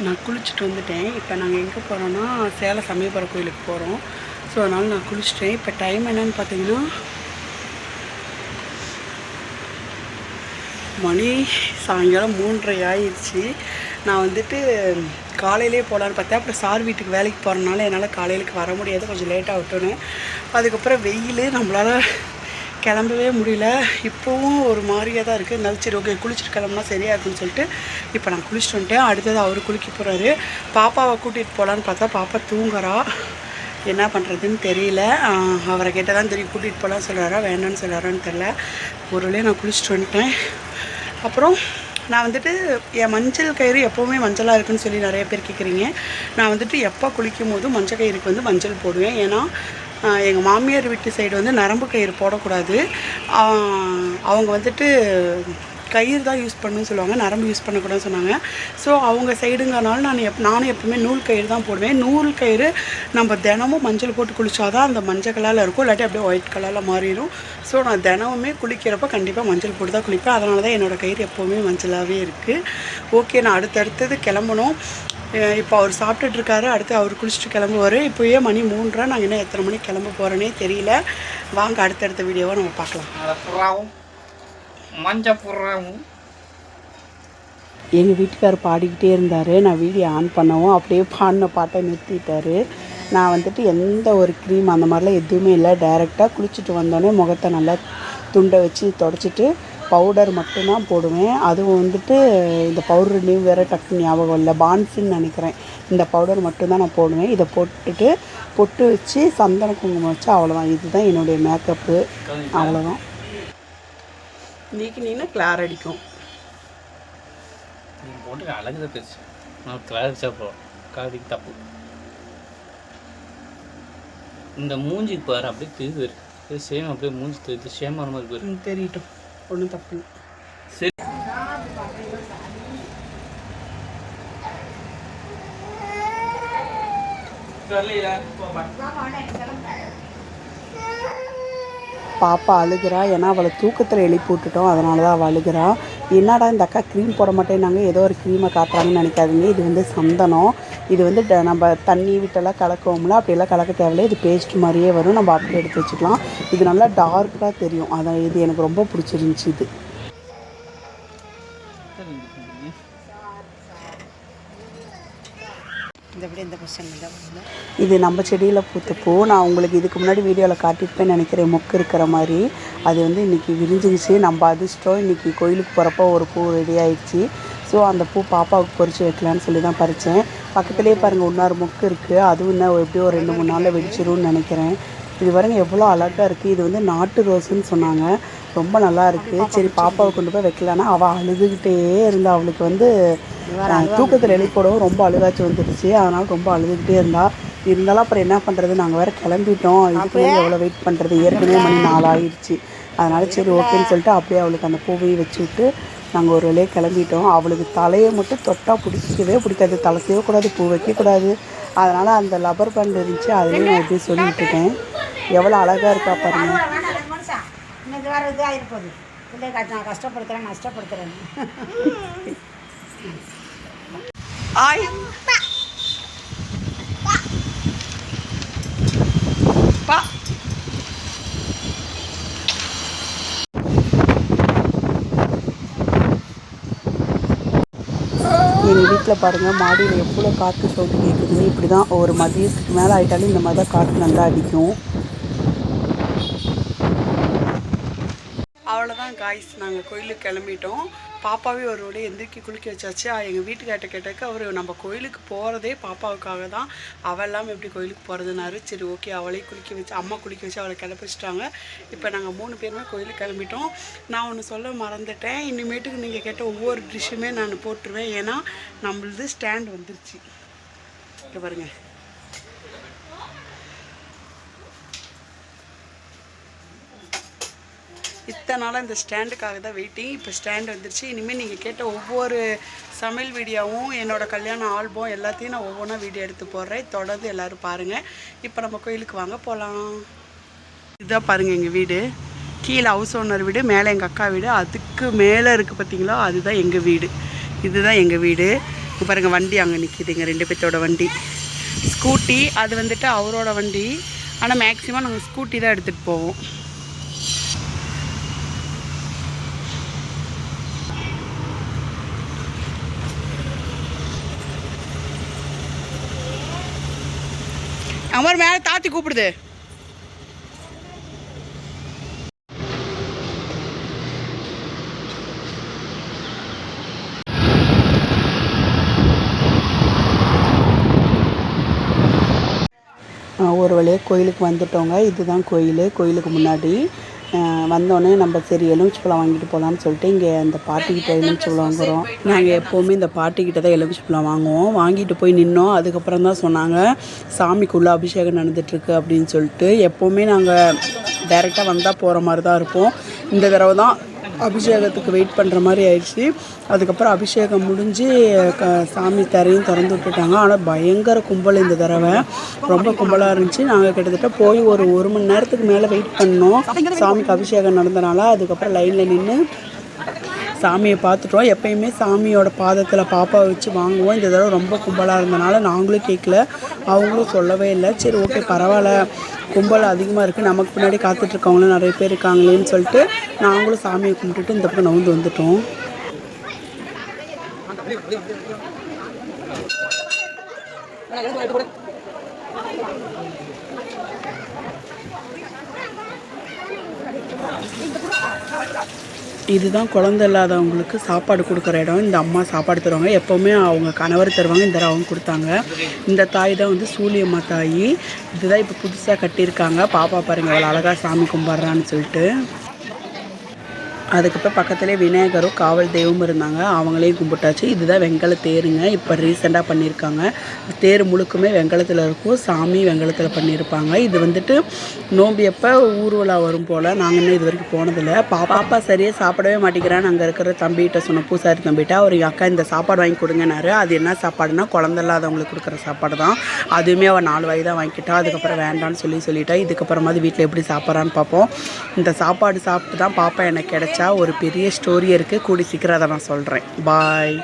நான் குளிச்சுட்டு வந்துட்டேன். இப்போ நாங்கள் எங்கே போகிறோன்னா சேலம் சமயபுரம் கோயிலுக்கு போகிறோம். ஸோ அதனால் நான் குளிச்சிட்டேன். இப்போ டைம் என்னென்னு பார்த்தீங்கன்னா மணி சாயங்காலம் 3:30 ஆயிடுச்சு. நான் வந்துட்டு காலையிலே போகலான்னு பார்த்தேன். அப்புறம் சார் வீட்டுக்கு வேலைக்கு போகிறனால என்னால் காலையிலுக்கு வர முடியாது, கொஞ்சம் லேட்டாக விட்டோன்னு. அதுக்கப்புறம் வெயில் நம்மளால் கிளம்பவே முடியல. இப்போவும் ஒரு மாதிரியாக தான் இருக்குது. இருந்தாலும் சரி ஓகே குளிச்சுட்டு கிளம்புனா சரியாக இருக்குன்னு சொல்லிட்டு இப்போ நான் குளிச்சுட்டு வந்துட்டேன். அடுத்தது அவர் குளிக்க போகிறாரு. பாப்பாவை கூட்டிகிட்டு போகலான்னு பார்த்தா பாப்பா தூங்குறா. என்ன பண்ணுறதுன்னு தெரியல. அவரை கேட்டால் தான் தெரியும். கூட்டிகிட்டு போகலான்னு சொல்கிறாரா வேண்டான்னு சொல்கிறாரான்னு தெரில. ஒரு வழியாக நான் குளிச்சுட்டு வந்துட்டேன். அப்புறம் நான் வந்துட்டு என் மஞ்சள் கயிறு எப்போவுமே மஞ்சளாக இருக்குன்னு சொல்லி நிறைய பேர் கேட்குறீங்க. நான் வந்துட்டு எப்போ குளிக்கும் போதும் மஞ்சள் கயிறுக்கு வந்து மஞ்சள் போடுவேன். ஏன்னா எங்கள் மாமியார் வீட்டு சைடு வந்து நரம்பு கயிறு போடக்கூடாது. அவங்க வந்துட்டு கயிறு தான் யூஸ் பண்ணணும்னு சொல்லுவாங்க, நரம்பு யூஸ் பண்ணக்கூடாதுன்னு சொன்னாங்க. ஸோ அவங்க சைடுங்கனால நானும் எப்பவுமே நூல் கயிறு தான் போடுவேன். நூல் கயிறு நம்ம தினமும் மஞ்சள் போட்டு குளித்தாதான் அந்த மஞ்சள் கலரில் இருக்கும், இல்லாட்டி அப்படியே ஒயிட் கலரில் மாறிடும். ஸோ நான் தினமுமே குளிக்கிறப்ப கண்டிப்பாக மஞ்சள் போட்டு தான் குளிப்பேன். அதனால தான் என்னோடய கயிறு எப்போவுமே மஞ்சளாகவே இருக்குது. ஓகே, நான் அடுத்தது கிளம்பணும். இப்போ அவர் சாப்பிட்டுட்ருக்காரு. அடுத்து அவர் குளிச்சுட்டு கிளம்புவார். இப்போயே மணி 3:30. நாங்கள் இன்னும் எத்தனை மணிக்கு கிளம்ப போகிறேன்னே தெரியல. வாங்க அடுத்தடுத்த வீடியோவை நம்ம பார்க்கலாம். எங்கள் வீட்டுக்காரர் பாடிக்கிட்டே இருந்தார். நான் வீடியோ ஆன் பண்ணவும் அப்படியே பாடின பாட்டை நிறுத்திட்டார். நான் வந்துட்டு எந்த ஒரு க்ரீம் அந்த மாதிரிலாம் எதுவுமே இல்லை. டைரெக்டாக குளிச்சுட்டு வந்தோடனே முகத்தை நல்லா துண்டை வச்சு தொடச்சிட்டு பவுடர் மட்டும்தான் போடுவேன். அதுவும் வந்துட்டு இந்த பவுடர் நேம் வேறு டக்கு ஞாபகம் இல்லை, பான்ஸுன்னு நினைக்கிறேன். இந்த பவுடர் மட்டும்தான் நான் போடுவேன். இதை போட்டுட்டு பொட்டு வச்சு சந்தன குங்குமம் வச்சு அவ்வளோதான். இதுதான் என்னுடைய மேக்கப்பு. அவ்வளோதான். நீக்கினீங்கன்னா கிளார் அடிக்கும். போட்டு அழகுதான் பேசு. நான் கிளார் அடிச்சா போகிறோம், காதிக்கு தப்பு. இந்த மூஞ்சிக்கு பாரு அப்படியே தெரியுது. சேம் அப்படியே மூஞ்சி தெரியுது. சேமாக மாதிரி போயிரு. தெரியட்டும், ஒன்றும் தப்பு இல்லை. சரி, பாப்பா அழுகிறா. ஏன்னா அவளை தூக்கத்தில் எழுப்பி விட்டுட்டோம், அதனால தான் அவள் அழுகிறா. என்னடா இந்த அக்கா க்ரீம் போட மாட்டேன்னாங்க, ஏதோ ஒரு க்ரீமை காட்டுறாங்கன்னு நினைக்காதீங்க. இது வந்து சந்தனம். இது வந்து நம்ம தண்ணி விட்டெல்லாம் கலக்குவோம்ல, அப்படியெல்லாம் கலக்க தேவையில்லை. இது பேஸ்ட் மாதிரியே வரும். நம்ம அப்படியே எடுத்து வச்சுக்கலாம். இது நல்லா டார்க்காக தெரியும். அதான் இது எனக்கு ரொம்ப பிடிச்சிருந்துச்சி. இது இது நம்ம செடியில் பூத்த பூ. நான் உங்களுக்கு இதுக்கு முன்னாடி வீடியோவில் காட்டியிருப்பேன்னு நினைக்கிறேன், மொக்கு இருக்கிற மாதிரி. அது வந்து இன்றைக்கி விரிஞ்சிருச்சு. நம்ம அதிர்ஷ்டம், இன்றைக்கி கோயிலுக்கு போகிறப்போ ஒரு பூ ரெடி ஆகிடுச்சு. ஸோ அந்த பூ பாப்பாவுக்கு பறித்து வைக்கலான்னு சொல்லி தான் பறித்தேன். பக்கத்துலேயே பாருங்கள் இன்னொரு மொக்கு இருக்குது. அதுவும் இன்னும் எப்படியும் ஒரு 2-3 நாளில் வெடிச்சிரும்னு நினைக்கிறேன். இது பாருங்க எவ்வளோ அழகாக இருக்குது. இது வந்து நாட்டு ரோஸுன்னு சொன்னாங்க, ரொம்ப நல்லா இருக்குது. சரி பாப்பாவை கொண்டு போய் வைக்கலான்னா அவள் அழுதுகிட்டே இருந்தா. அவளுக்கு வந்து தூக்கத்தில் எழுப்போடவும் ரொம்ப அழுகாச்சு வந்துடுச்சு. அதனால் ரொம்ப அழுதுகிட்டே இருந்தாலும் அப்புறம் என்ன பண்ணுறது, நாங்கள் வேறு கிளம்பிட்டோம். இதுக்கு வந்து எவ்வளோ வெயிட் பண்ணுறது, ஏற்கனவே மணி 4 ஆகிடுச்சு. அதனால் சரி ஓகேன்னு சொல்லிட்டு அப்படியே அவளுக்கு அந்த பூவையை வச்சு விட்டு நாங்கள் ஒரு வேலையை கிளம்பிட்டோம். அவளுக்கு தலையை மட்டும் தொட்டால் பிடிக்கவே பிடிக்காது. தலை செய்யக்கூடாது, பூ வைக்கக்கூடாது. அதனால் அந்த லப்பர் பேண்ட் இருந்துச்சு, அதுலேயும் நான் எப்படி சொல்லி விட்டுட்டேன். எவ்வளோ அழகாக இருக்கா பாருங்கள். கஷ்டப்படுத்துறேன் நஷ்டப்படுத்துறேன். ஆய் பா எங்கள் வீட்டில் பாருங்கள் மாடியில் எவ்வளோ காற்று சவுண்டு கேட்குதுன்னு. இப்படி தான் ஒரு மதியத்துக்கு மேலே ஆகிட்டாலும் இந்த மாதிரி தான் காற்று நல்லா அடிக்கும். அவ்வளோதான் காய்ஸ், நாங்கள் கோயிலுக்கு கிளம்பிட்டோம். பாப்பாவே ஒரு வழியாக எந்திரிக்கி குளிக்க வச்சாச்சு. எங்கள் வீட்டுக்கார்ட்ட கேட்டதுக்கு அவர் நம்ம கோயிலுக்கு போகிறதே பாப்பாவுக்காக தான், அவள் எல்லாம் எப்படி கோயிலுக்கு போகிறதுனாரு. சரி ஓகே, அவளையும் குளிக்க வச்சு அம்மா குளிக்க வச்சு அவளை கிளப்பி வச்சுட்டாங்க. இப்போ நாங்கள் 3 பேருமே கோயிலுக்கு கிளம்பிட்டோம். நான் ஒன்று சொல்ல மறந்துட்டேன், இனிமேட்டுக்கு நீங்கள் கேட்ட ஒவ்வொரு டிஷ்ஷுமே நான் போட்டுருவேன். ஏன்னா நம்மளது ஸ்டாண்ட் வந்துருச்சு. இங்கே பாருங்கள், இத்தனை நாளாக இந்த ஸ்டாண்டுக்காக தான் வெயிட்டிங். இப்போ ஸ்டாண்ட் வந்துருச்சு. இனிமேல் நீங்கள் கேட்ட ஒவ்வொரு சமையல் வீடியோவும் என்னோடய கல்யாண ஆல்பம் எல்லாத்தையும் நான் ஒவ்வொன்றா வீடியோ எடுத்து போடுறேன். தொடர்ந்து எல்லோரும் பாருங்கள். இப்போ நம்ம கோயிலுக்கு வாங்க போகலாம். இதுதான் பாருங்கள் எங்கள் வீடு. கீழே ஹவுஸ் ஓனர் வீடு, மேலே எங்கள் அக்கா வீடு, அதுக்கு மேலே இருக்குது பார்த்தீங்களா, அதுதான் எங்கள் வீடு. இதுதான் எங்கள் வீடு. இப்போ பாருங்கள் வண்டி அங்கே நிற்கிதுங்க 2 பேர்த்தோட வண்டி. ஸ்கூட்டி அது வந்துட்டு அவரோட வண்டி. ஆனால் மேக்ஸிமம் நாங்கள் ஸ்கூட்டி தான் எடுத்துகிட்டு போவோம். அவர் மேலே தாத்தி கூப்பிடுது. ஒரு வழியாக கோயிலுக்கு வந்துட்டோங்க. இதுதான் கோயிலுக்கு முன்னாடி வந்தோடனே நம்ம சரி எலுமிச்சப்பழம் வாங்கிட்டு போகலான்னு சொல்லிட்டு இங்கே அந்த பாட்டிக்கிட்ட எலுமிச்சப்பழம் வாங்குகிறோம். நாங்கள் எப்போவுமே இந்த பாட்டிக்கிட்ட தான் எலுமிச்சப்பழம் வாங்குவோம். வாங்கிட்டு போய் நின்னோம். அதுக்கப்புறம் தான் சொன்னாங்க சாமிக்குள்ளே அபிஷேகம் நடந்துகிட்ருக்கு அப்படின்னு சொல்லிட்டு. எப்போவுமே நாங்கள் டைரெக்டாக வந்தால் போகிற மாதிரி தான் இருப்போம். இந்த தடவை தான் அபிஷேகத்துக்கு வெயிட் பண்ணுற மாதிரி ஆயிடுச்சு. அதுக்கப்புறம் அபிஷேகம் முடிஞ்சு சாமி தரையும் திறந்து விட்டுட்டாங்க. ஆனால் பயங்கர கும்பல் இந்த தடவை, ரொம்ப கும்பலாக இருந்துச்சு. நாங்கள் கிட்டத்தட்ட போய் ஒரு மணி நேரத்துக்கு மேலே வெயிட் பண்ணோம் சாமிக்கு அபிஷேகம் நடந்தனால. அதுக்கப்புறம் லைனில் நின்று சாமியை பார்த்துட்டோம். எப்பயுமே சாமியோட பாதத்தில் பாப்பாவை வச்சு வாங்குவோம். இந்த தடவை ரொம்ப கும்பலாக இருந்தனால நாங்களும் கேட்கல, அவங்களும் சொல்லவே இல்லை. சரி ஓகே பரவாயில்ல, கும்பல் அதிகமாக இருக்குது, நமக்கு பின்னாடி காத்துட்ருக்கவங்களும் நிறைய பேர் இருக்காங்களேன்னு சொல்லிட்டு நாங்களும் சாமியை கும்பிட்டுட்டு இந்த பக்கம் நவுந்து வந்துட்டோம். இதுதான் குழந்தை இல்லாதவங்களுக்கு சாப்பாடு கொடுக்குற இடம். இந்த அம்மா சாப்பாடு தருவாங்க. எப்போவுமே அவங்க கணவர் தருவாங்க. இந்த அவங்க கொடுத்தாங்க. இந்த தாய் தான் வந்து சூலியம்மா தாய். இதுதான் இப்போ புதுசாக கட்டியிருக்காங்க. பாப்பா பாருங்கள் அவ்வளோ அழகாக சாமி கும்பிட்றான்னு சொல்லிட்டு. அதுக்கப்புறம் பக்கத்துலேயே விநாயகரும் காவல் தெய்வமும் இருந்தாங்க. அவங்களையும் கும்பிட்டாச்சு. இதுதான் வெங்கல தேருங்க. இப்போ ரீசெண்டாக பண்ணியிருக்காங்க. தேர் முழுக்குமே வெங்கலத்தில் இருக்கும். சாமி வெங்கலத்தில் பண்ணியிருப்பாங்க. இது வந்துட்டு நோம்பியப்போ ஊர்வலம் வரும் போல். நாங்கள் இன்னும் இது வரைக்கும் போனதில்லை. பாப்பா சரியாக சாப்பிடவே மாட்டேங்கிறான்னு அங்கே இருக்கிற தம்பிகிட்ட சொன்ன பூசாரி தம்பிகிட்ட அவர் அக்கா இந்த சாப்பாடு வாங்கி கொடுங்கனாரு. அது என்ன சாப்பாடுனா குழந்தை இல்லாதவங்களுக்கு கொடுக்குற சாப்பாடு தான். அதுவுமே அவள் 4 வாய் தான் வாங்கிக்கிட்டா. அதுக்கப்புறம் வேண்டான்னு சொல்லிட்டா. இதுக்கப்புறமா வீட்டில் எப்படி சாப்பிட்றான்னு பார்ப்போம். இந்த சாப்பாடு சாப்பிட்டு தான் பாப்பா எனக்கு கிடைச்சா. ஒரு பெரிய ஸ்டோரி இருக்குது. கூடி சீக்கிரம் அதை நான் சொல்கிறேன். பாய்.